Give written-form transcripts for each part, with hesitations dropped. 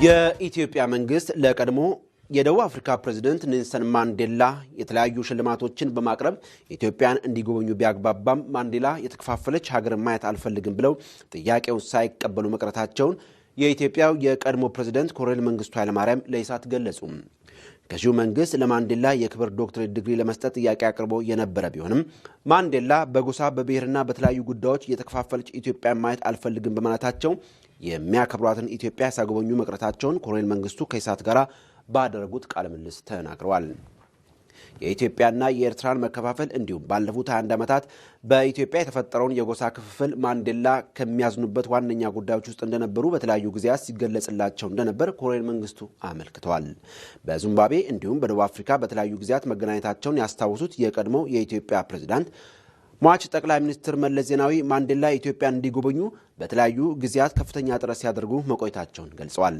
የኢትዮጵያ መንግስት ለቀድሞ የደቡብ አፍሪካ ፕሬዝዳንት ኔልሰን ማንዴላ የተለያዩ ሽልማቶችን በማቅረብ ኢትዮጵያን እንዲጎበኙ ቢያግባባም ማንዴላ የተከፋፈለች ሀገር ማየት አልፈልግም ብለው ጥያቄውን ሳይቀበሉ መቅረታቸውን የኢትዮጵያው የቀድሞ ፕሬዝዳንት ኮሎኔል መንግስቱ ኃይለማርያም ለኢሳት ገለጹ። ከዚሁ መንግስት ለማንዴላ የክብር ዶክትሬት ዲግሪ ለመስጠት ጥያቄ አቅርቦ የነበረ ቢሆንም ማንዴላ በጎሳ በብሔርና በተለያዩ ጉዳዮች የተከፋፈለች ኢትዮጵያን ማየት አልፈልግም በማለታቸው የሚያከብሯትን ኢትዮጵያ ሳይጎበኙ መቅረታቸውን ኮሎኔል መንግስቱ ከኢሳት ጋር ባደረጉት ቃለ ምልልስ ተናግረዋል። የኢትዮጵያና የኤርትራን መከፋፈል እንዲሁም ባለፉት 21 ዓመታት በኢትዮጵያ የተፈጠረውን የጎሳ ክፍፍል ማንዴላ ከሚያዝኑበት ዋነኛ ጉዳዮች ውስጥ እንደነበሩ በተለያዩ ጊዜያት ሲገለጽላቸው እንደነበር ኮሎኔል መንግስቱ አመልክተዋል። በዚምባብዌ እንዲሁም በደቡብ አፍሪካ በተለያዩ ጊዜያት መገናኘታቸውን ያስታወሱት የቀድሞው የኢትዮጵያ ፕሬዝዳንት ሟች ጠቅላይ ሚኒስትር መለስ ዜናዊ ማንዴላ ኢትዮጵያን እንዲጎበኙ በተለያዩ ጊዜያት ከፍተኛ ጥረት ሲያደርጉ መቆየታቸውን ገልጸዋል።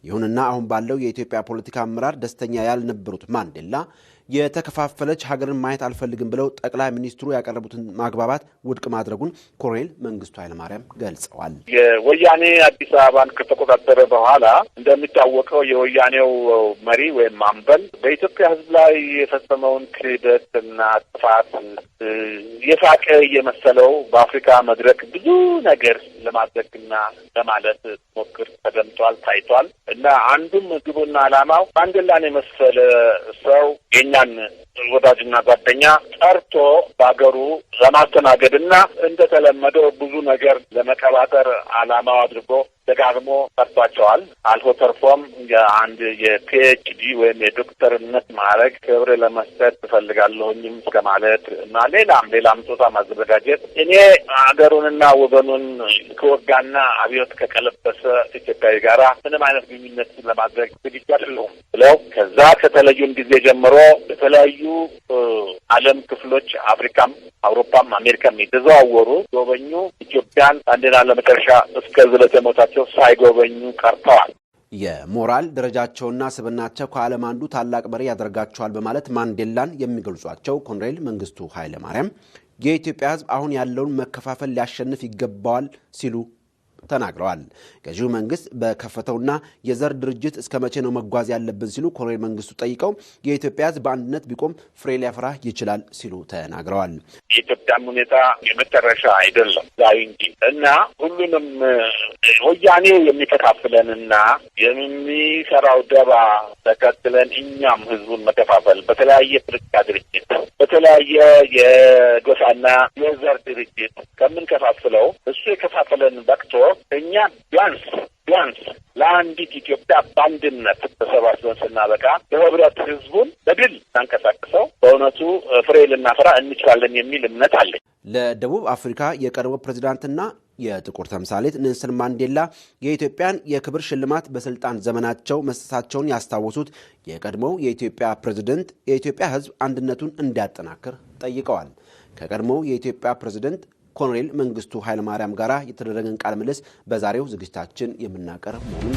ይሁንና አሁን ባለው የኢትዮጵያ ፖለቲካ አመራር ደስተኛ ያልነበሩት ማንዴላ የተከፋፈለች ሀገርን ማየት አልፈልግም ብለው ጠቅላይ ሚኒስትሩ ያቀረቡትን ማግባባት ውድቅ ማድረጉን ኮሎኔል መንግስቱ ኃይለማርያም ገልጸዋል። የወያኔ አዲስ አበባን ከተቆጣጠረ በኋላ እንደሚታወቀው የወያኔው መሪ ወይም አምበል በኢትዮጵያ ሕዝብ ላይ የፈጸመውን ክህደትና ጥፋት የፋቀ የመሰለው በአፍሪካ መድረክ ብዙ ነገር ለማድረግና ለማለት ሞክር ተደምጧል፣ ታይቷል። እና አንዱም ግቡና ዓላማው ማንዴላን የመሰለ ሰው የኛን ወዳጅና ጓደኛ ጠርቶ በአገሩ ለማስተናገድና እንደተለመደው ብዙ ነገር ለመቀባጠር ዓላማው አድርጎ ደጋግሞ ጠርቷቸዋል። አልፎ ተርፎም የአንድ የፒኤችዲ ወይም የዶክተርነት ማዕረግ ክብር ለመስጠት ትፈልጋለሁኝም ከማለት እና ሌላም ጾታ ማዘጋጀት እኔ አገሩንና ወገኑን ከወጋና አብዮት ከቀለበሰ ኢትዮጵያዊ ጋራ ምንም አይነት ግንኙነት ለማድረግ ዝግጁ አይደለሁም ብለው ከዛ ከተለዩን ጊዜ ጀምሮ የተለያዩ ዓለም ክፍሎች አፍሪካም፣ አውሮፓም፣ አሜሪካም የተዘዋወሩ ጎበኙ ኢትዮጵያን አንዴና ለመጨረሻ እስከ ዝለተ ሞታቸው ሳይጎበኙ ቀርተዋል። የሞራል ደረጃቸውና ስብናቸው ከዓለም አንዱ ታላቅ መሪ ያደርጋቸዋል በማለት ማንዴላን የሚገልጿቸው ኮሎኔል መንግስቱ ኃይለማርያም የኢትዮጵያ ሕዝብ አሁን ያለውን መከፋፈል ሊያሸንፍ ይገባዋል ሲሉ ተናግረዋል። ገዢው መንግስት በከፈተውና የዘር ድርጅት እስከ መቼ ነው መጓዝ ያለብን ሲሉ ኮሎኔል መንግስቱ ጠይቀው የኢትዮጵያ ሕዝብ በአንድነት ቢቆም ፍሬ ሊያፈራ ይችላል ሲሉ ተናግረዋል። የኢትዮጵያም ሁኔታ የመጨረሻ አይደለም ዛሬ እንጂ እና ሁሉንም ወያኔ የሚከፋፍለንና የሚሰራው ደባ ተከትለን እኛም ህዝቡን መከፋፈል በተለያየ ፖለቲካ ድርጅት በተለያየ የጎሳና የዘር ድርጅት ከምንከፋፍለው እሱ የከፋፈለን በቅቶ እኛ ቢያንስ ለአንዲት ኢትዮጵያ በአንድነት ተሰባስበን ስናበቃ በህብረት ህዝቡን በድል እናንቀሳቅሰው በእውነቱ ፍሬ ልናፈራ እንችላለን የሚል እምነት አለኝ። ለደቡብ አፍሪካ የቀድሞ ፕሬዝዳንትና የጥቁር ተምሳሌት ኔልሰን ማንዴላ የኢትዮጵያን የክብር ሽልማት በስልጣን ዘመናቸው መስጠታቸውን ያስታወሱት የቀድሞው የኢትዮጵያ ፕሬዝዳንት የኢትዮጵያ ህዝብ አንድነቱን እንዲያጠናክር ጠይቀዋል። ከቀድሞው የኢትዮጵያ ፕሬዝዳንት ኮሎኔል መንግስቱ ኃይለማርያም ጋራ የተደረገን ቃለ ምልልስ በዛሬው ዝግጅታችን የምናቀርብ መሆኑን